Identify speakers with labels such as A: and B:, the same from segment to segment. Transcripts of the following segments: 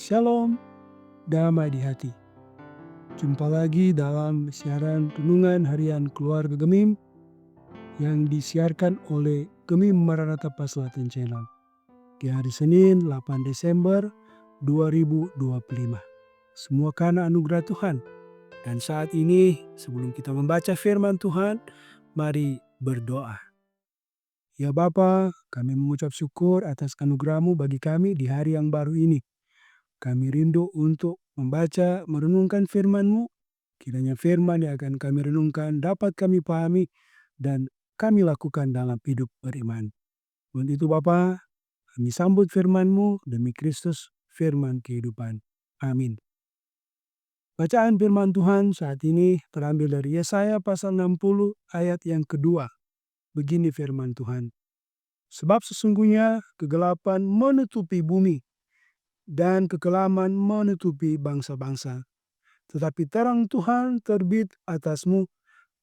A: Shalom, damai di hati. Jumpa lagi dalam siaran Renungan Harian Keluarga Gemim yang disiarkan oleh Gemim Maranatha Paselatan Channel di hari Senin 8 Desember 2025. Semua karena anugerah Tuhan. Dan saat ini sebelum kita membaca firman Tuhan, mari berdoa. Ya Bapa, kami mengucap syukur atas anugerah-Mu bagi kami di hari yang baru ini. Kami rindu untuk membaca, merenungkan firman-Mu. Kiranya firman yang akan kami renungkan dapat kami pahami dan kami lakukan dalam hidup beriman. Untuk itu Bapa, kami sambut firman-Mu demi Kristus, firman kehidupan. Amin. Bacaan firman Tuhan saat ini terambil dari Yesaya pasal 60 ayat yang kedua. Begini firman Tuhan. Sebab sesungguhnya kegelapan menutupi bumi dan kekelaman menutupi bangsa-bangsa. Tetapi terang Tuhan terbit atasmu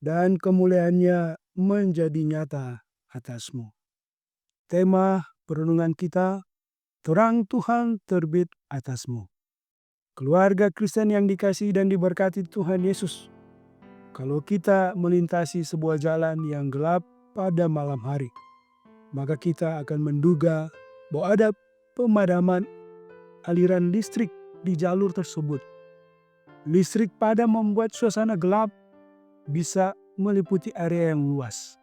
A: dan kemuliaannya menjadi nyata atasmu. Tema perenungan kita, terang Tuhan terbit atasmu. Keluarga Kristen yang dikasihi dan diberkati Tuhan Yesus. Kalau kita melintasi sebuah jalan yang gelap pada malam hari, maka kita akan menduga bahwa ada pemadaman aliran listrik di jalur tersebut. Listrik padam membuat suasana gelap bisa meliputi area yang luas.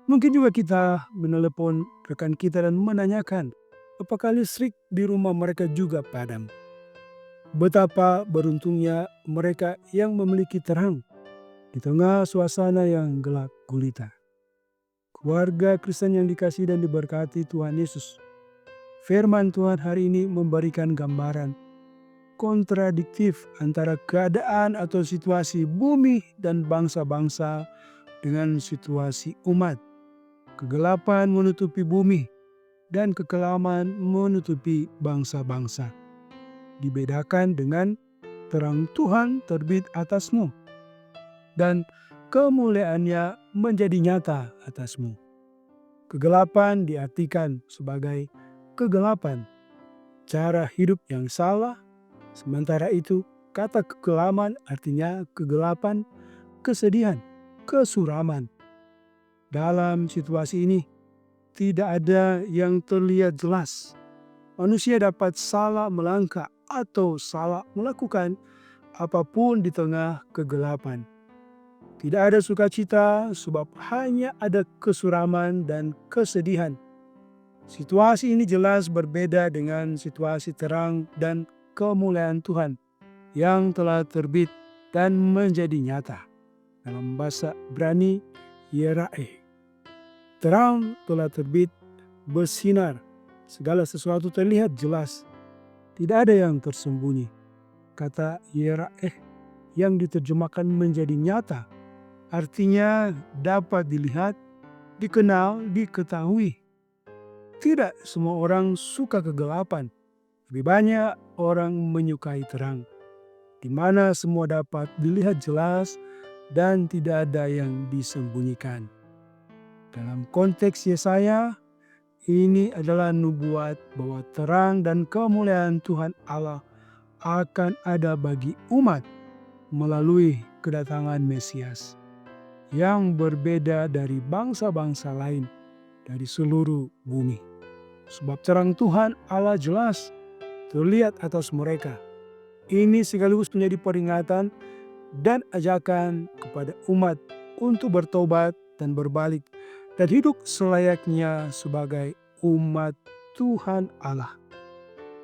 A: Mungkin juga kita menelepon rekan kita dan menanyakan apakah listrik di rumah mereka juga padam. Betapa beruntungnya mereka yang memiliki terang di tengah suasana yang gelap gulita. Keluarga Kristen yang dikasihi dan diberkati Tuhan Yesus. Firman Tuhan hari ini memberikan gambaran kontradiktif antara keadaan atau situasi bumi dan bangsa-bangsa dengan situasi umat. Kegelapan menutupi bumi dan kekelaman menutupi bangsa-bangsa. Dibedakan dengan terang Tuhan terbit atasmu dan kemuliaannya menjadi nyata atasmu. Kegelapan diartikan sebagai kegelapan, cara hidup yang salah. Sementara itu, kata kekelaman artinya kegelapan, kesedihan, kesuraman. Dalam situasi ini, tidak ada yang terlihat jelas. Manusia dapat salah melangkah atau salah melakukan apapun di tengah kegelapan. Tidak ada sukacita sebab hanya ada kesuraman dan kesedihan. Situasi ini jelas berbeda dengan situasi terang dan kemuliaan Tuhan yang telah terbit dan menjadi nyata. Dalam bahasa Ibrani, Yeraeh. Terang telah terbit, bersinar. Segala sesuatu terlihat jelas. Tidak ada yang tersembunyi. Kata Yeraeh yang diterjemahkan menjadi nyata. Artinya dapat dilihat, dikenal, diketahui. Tidak semua orang suka kegelapan. Lebih banyak orang menyukai terang, di mana semua dapat dilihat jelas dan tidak ada yang disembunyikan. Dalam konteks Yesaya, ini adalah nubuat bahwa terang dan kemuliaan Tuhan Allah akan ada bagi umat melalui kedatangan Mesias yang berbeda dari bangsa-bangsa lain dari seluruh bumi. Sebab terang Tuhan Allah jelas terlihat atas mereka. Ini sekaligus menjadi peringatan dan ajakan kepada umat untuk bertobat dan berbalik dan hidup selayaknya sebagai umat Tuhan Allah.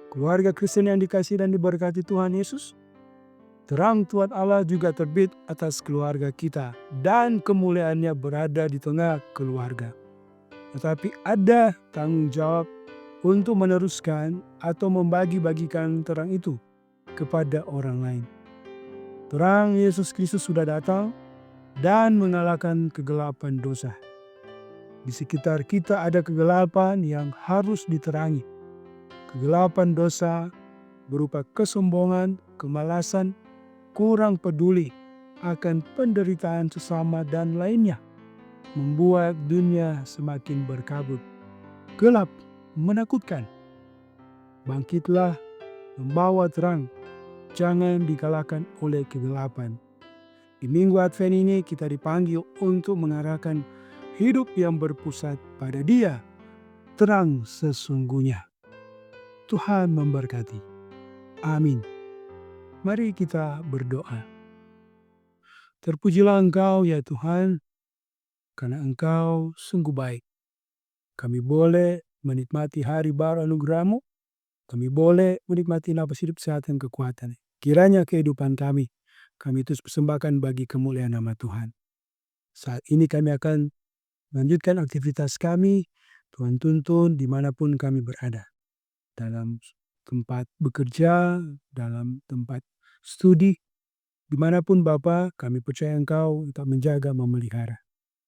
A: Keluarga Kristen yang dikasihi dan diberkati Tuhan Yesus, terang Tuhan Allah juga terbit atas keluarga kita dan kemuliaannya berada di tengah keluarga. Tetapi ada tanggung jawab untuk meneruskan atau membagi-bagikan terang itu kepada orang lain. Terang Yesus Kristus sudah datang dan mengalahkan kegelapan dosa. Di sekitar kita ada kegelapan yang harus diterangi. Kegelapan dosa berupa kesombongan, kemalasan, kurang peduli akan penderitaan sesama dan lainnya, membuat dunia semakin berkabut. Gelap menakutkan. Bangkitlah, membawa terang, jangan dikalahkan oleh kegelapan. Di Minggu Advent ini kita dipanggil untuk mengarahkan hidup yang berpusat pada Dia, terang sesungguhnya. Tuhan memberkati. Amin. Mari kita berdoa. Terpujilah Engkau ya Tuhan, karena Engkau sungguh baik. Kami boleh menikmati hari baru anugerah-Mu, kami boleh menikmati napas hidup, sehat, dan kekuatan. Kiranya kehidupan kami terus persembahkan bagi kemuliaan nama Tuhan. Saat ini kami akan melanjutkan aktivitas kami, Tuhan tuntun dimanapun kami berada. Dalam tempat bekerja, dalam tempat studi, dimanapun Bapa, kami percaya Engkau tetap menjaga, memelihara.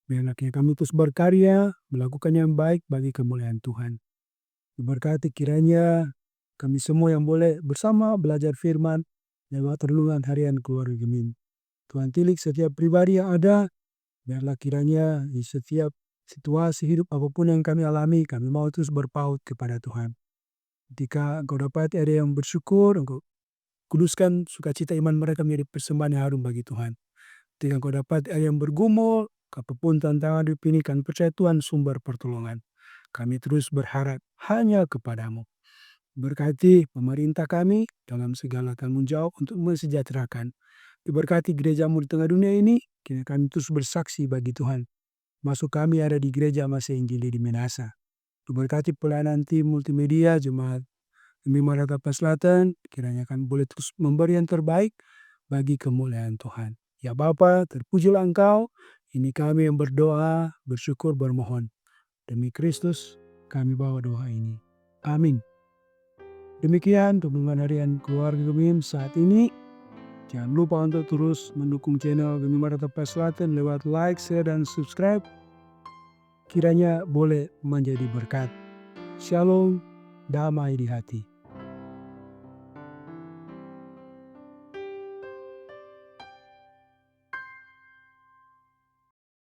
A: Biarlah kami terus berkarya, melakukan yang baik bagi kemuliaan Tuhan. Diberkati kiranya kami semua yang boleh bersama belajar firman lewat renungan harian keluarga Gemim. Tuhan tilik setiap pribadi yang ada, biarlah kiranya di setiap situasi hidup apapun yang kami alami, kami mau terus berpaut kepada Tuhan. Ketika Engkau dapati ada yang bersyukur, Engkau kuduskan sukacita iman mereka menjadi persembahan yang harum bagi Tuhan. Ketika Engkau dapati ada yang bergumul, apapun tantangan hidup ini, kami percaya Tuhan sumber pertolongan. Kami terus berharap hanya kepadamu. Berkati pemerintah kami dalam segala tanggung jawab untuk mensejahterakan. Diberkati gereja-Mu di tengah dunia ini, kiranya kami terus bersaksi bagi Tuhan. Masuk kami ada di gereja Masa Injili di Minahasa. Diberkati pelayanan tim multimedia Jemaat Gemim Maranatha Selatan, kiranya kami boleh terus memberi yang terbaik bagi kemuliaan Tuhan. Ya Bapa, terpujilah Engkau, ini kami yang berdoa, bersyukur, bermohon. Demi Kristus kami bawa doa ini. Amin. Demikian renungan harian keluarga Gemim saat ini. Jangan lupa untuk terus mendukung channel Gemim Maranatha Selatan lewat like, share, dan subscribe. Kiranya boleh menjadi berkat. Shalom, damai di hati.